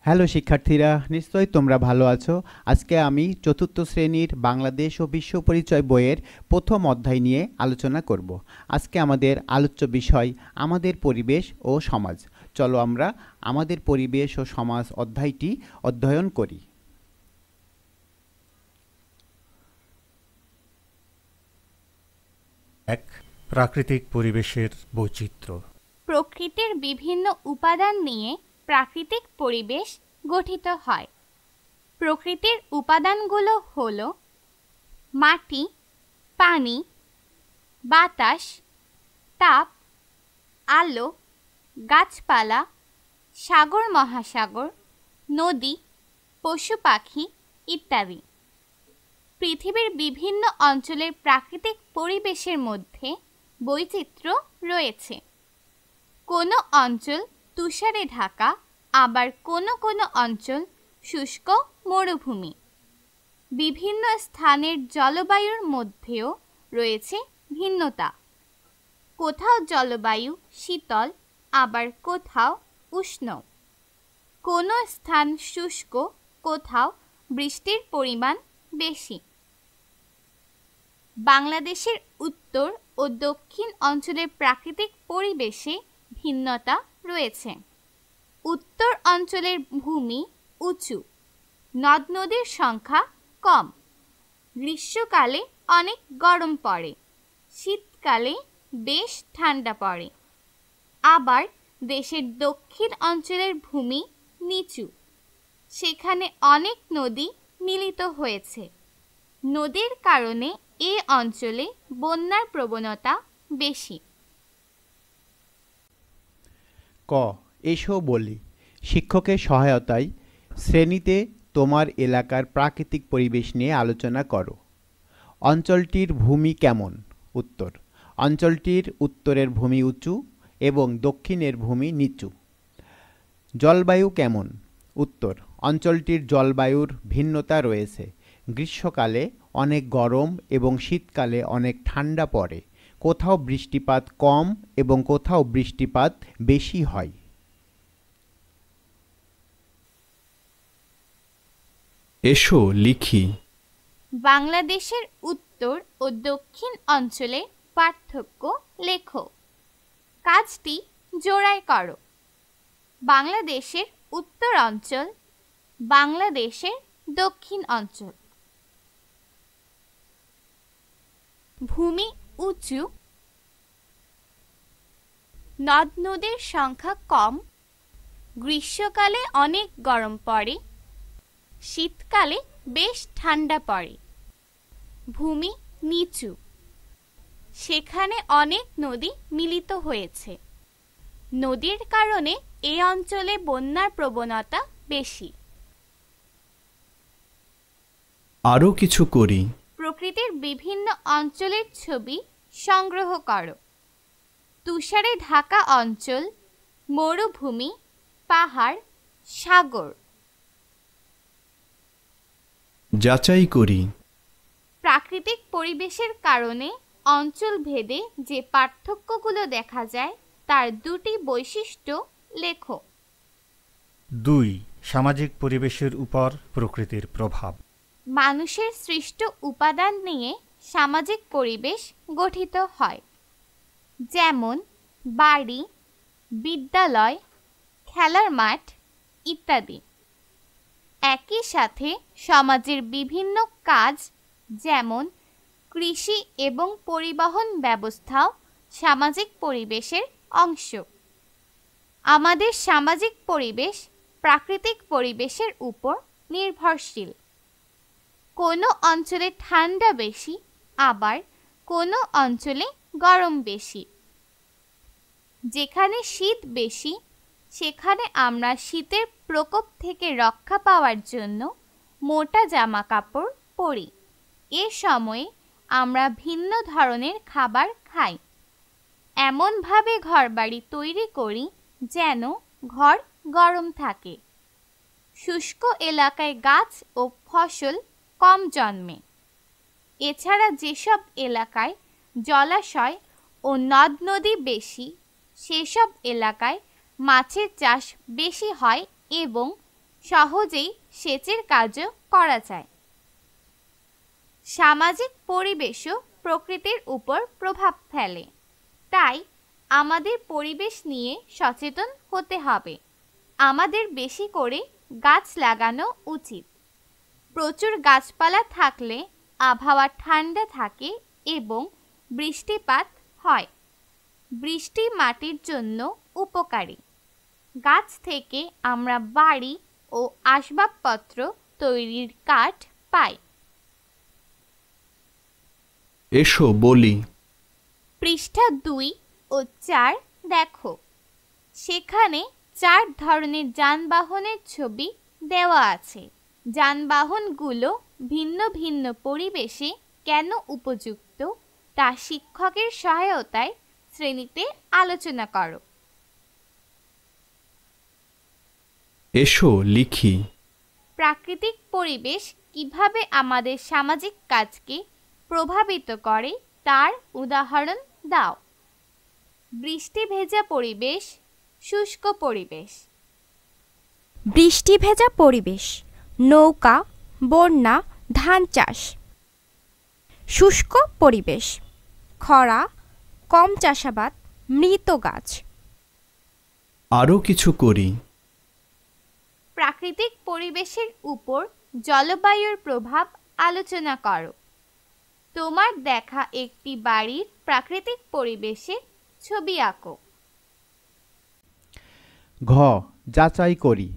Hello শিক্ষার্থীরা, নিশ্চয়ই তোমরা ভালো আছো। আজকে আমি চতুর্থ শ্রেণীর বাংলাদেশ ও বিশ্ব পরিচয় বইয়ের প্রথম অধ্যায় নিয়ে আলোচনা করব। আজকে আমাদের আলোচ্য বিষয় আমাদের পরিবেশ ও সমাজ। চলো আমরা আমাদের পরিবেশ ও সমাজ অধ্যায়টি অধ্যয়ন করি। এক, প্রাকৃতিক পরিবেশের বৈচিত্র্য। প্রকৃতির বিভিন্ন উপাদান নিয়ে প্রাকৃতিক পরিবেশ গঠিত হয়। প্রকৃতির উপাদানগুলো হলো মাটি, পানি, বাতাস, তাপ, আলো, গাছপালা, সাগর মহাসাগর, নদী, পশু পাখি ইত্যাদি। পৃথিবীর বিভিন্ন অঞ্চলের প্রাকৃতিক পরিবেশের মধ্যে বৈচিত্র্য রয়েছে। কোনো অঞ্চল তুষারে ঢাকা, আবার কোনো কোনো অঞ্চল শুষ্ক মরুভূমি। বিভিন্ন স্থানের জলবায়ুর মধ্যেও রয়েছে ভিন্নতা। কোথাও জলবায়ু শীতল, আবার কোথাও উষ্ণ। কোনো স্থান শুষ্ক, কোথাও বৃষ্টির পরিমাণ বেশি। বাংলাদেশের উত্তর ও দক্ষিণ অঞ্চলের প্রাকৃতিক পরিবেশে ভিন্নতা রয়েছে। উত্তর অঞ্চলের ভূমি উঁচু, নদ নদীর সংখ্যা কম। গ্রীষ্মকালে অনেক গরম পড়ে, শীতকালে বেশ ঠান্ডা পড়ে। আবার দেশের দক্ষিণ অঞ্চলের ভূমি নিচু, সেখানে অনেক নদী মিলিত হয়েছে। নদীর কারণে এ অঞ্চলে বন্যার প্রবণতা বেশি। ক, এসো বলি। শিক্ষকের সহায়তায় শ্রেণীতে তোমার এলাকার প্রাকৃতিক পরিবেশ নিয়ে আলোচনা করো। অঞ্চলটির ভূমি কেমন? উত্তর, অঞ্চলটির উত্তরের ভূমি উঁচু এবং দক্ষিণের ভূমি নিচু। জলবায়ু কেমন? উত্তর, অঞ্চলটির জলবায়ুর ভিন্নতা রয়েছে। গ্রীষ্মকালে অনেক গরম এবং শীতকালে অনেক ঠান্ডা পড়ে। কোথাও বৃষ্টিপাত কম এবং কোথাও বৃষ্টিপাত বেশি হয়। এসো লিখি। বাংলাদেশের উত্তর ও দক্ষিণ অঞ্চলে পার্থক্য লেখো। কাজটি জোড়ায় করো। বাংলাদেশের উত্তর অঞ্চল, বাংলাদেশের দক্ষিণ অঞ্চল। ভূমি উঁচু, নদ নদীর সংখ্যা কম। গ্রীষ্মকালে অনেক গরম পড়ে, শীতকালে বেশ ঠান্ডা পড়ে। ভূমি নিচু, সেখানে অনেক নদী মিলিত হয়েছে। নদীর কারণে এই অঞ্চলে বন্যার প্রবণতা বেশি। আরও কিছু করি। প্রকৃতির বিভিন্ন অঞ্চলের ছবি সংগ্রহ করো। তুষারে ঢাকা অঞ্চল, মরুভূমি, পাহাড়, সাগর। যাচাই করি। প্রাকৃতিক পরিবেশের কারণে অঞ্চল ভেদে যে পার্থক্যগুলো দেখা যায় তার দুটি বৈশিষ্ট্য লেখো। ২, সামাজিক পরিবেশের উপর প্রকৃতির প্রভাব। মানুষের সৃষ্ট উপাদান নিয়ে সামাজিক পরিবেশ গঠিত হয়, যেমন বাড়ি, বিদ্যালয়, খেলার মাঠ ইত্যাদি। একই সাথে সমাজের বিভিন্ন কাজ, যেমন কৃষি এবং পরিবহন ব্যবস্থাও সামাজিক পরিবেশের অংশ। আমাদের সামাজিক পরিবেশ প্রাকৃতিক পরিবেশের উপর নির্ভরশীল। কোনো অঞ্চলে ঠান্ডা বেশি, আবার কোনো অঞ্চলে গরম বেশি। যেখানে শীত বেশি, সেখানে আমরা শীতের প্রকোপ থেকে রক্ষা পাওয়ার জন্য মোটা জামা কাপড় পরি। এ সময়ে আমরা ভিন্ন ধরনের খাবার খাই। এমনভাবে ঘরবাড়ি তৈরি করি যেন ঘর গরম থাকে। শুষ্ক এলাকায় গাছ ও ফসল কম জন্মে। এছাড়া যেসব এলাকায় জলাশয় ও নদ নদী বেশি, সেসব এলাকায় মাছের চাষ বেশি হয় এবং সহজেই সেচের কাজও করা যায়। সামাজিক পরিবেশও প্রকৃতির উপর প্রভাব ফেলে, তাই আমাদের পরিবেশ নিয়ে সচেতন হতে হবে। আমাদের বেশি করে গাছ লাগানো উচিত। প্রচুর গাছপালা থাকলে আবহাওয়া ঠান্ডা থাকে এবং বৃষ্টিপাত হয়। বৃষ্টি মাটির জন্য উপকারী। গাছ থেকে আমরা বাড়ি ও আসবাবপত্র তৈরির কাঠ পাই। এসো বলি। পৃষ্ঠা 2 ও 4 দেখো। সেখানে 4 ধরনের যানবাহনের ছবি দেওয়া আছে। যানবাহনগুলো ভিন্ন ভিন্ন পরিবেশে কেন উপযুক্ত তা শিক্ষকের সহায়তায় শ্রেণীতে আলোচনা করো। এসো লিখি। প্রাকৃতিক পরিবেশ কিভাবে আমাদের সামাজিক কাজকে প্রভাবিত করে তার উদাহরণ দাও। বৃষ্টি ভেজা পরিবেশ, শুষ্ক পরিবেশ। বৃষ্টি ভেজা পরিবেশ, নৌকা, বন্যা, ধান চাষ। শুষ্ক পরিবেশ, খরা, কম চাষাবাদ, মৃত গাছ। আরও কিছু করি। প্রাকৃতিক পরিবেশের উপর জলবায়ুর প্রভাব আলোচনা করো। তোমার দেখা একটি বাড়ির প্রাকৃতিক পরিবেশে ছবি আঁকো। ঘ. যাচাই করি।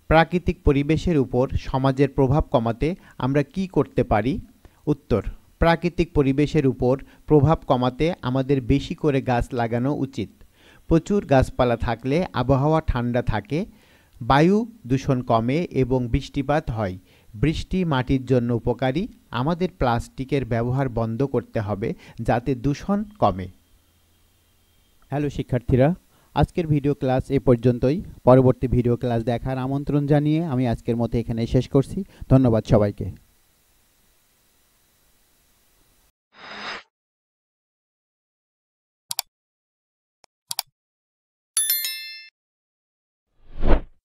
প্রাকৃতিক পরিবেশের উপর সমাজের প্রভাব কমাতে আমরা কি করতে পারি? উত্তর: প্রাকৃতিক পরিবেশের উপর প্রভাব কমাতে আমাদের বেশি করে গাছ লাগানো উচিত। প্রচুর গাছপালা থাকলে আবহাওয়া ঠান্ডা থাকে, বায়ু দূষণ কমে এবং বৃষ্টিপাত হয়। বৃষ্টি মাটির জন্য উপকারী। আমাদের প্লাস্টিকের ব্যবহার বন্ধ করতে হবে যাতে দূষণ কমে। হ্যালো শিক্ষার্থীরা, আজকের ভিডিও ক্লাস এ পর্যন্তই। পরবর্তী ভিডিও ক্লাস দেখার আমন্ত্রণ জানিয়ে আমি আজকের মতো এখানে শেষ করছি। ধন্যবাদ সবাইকে।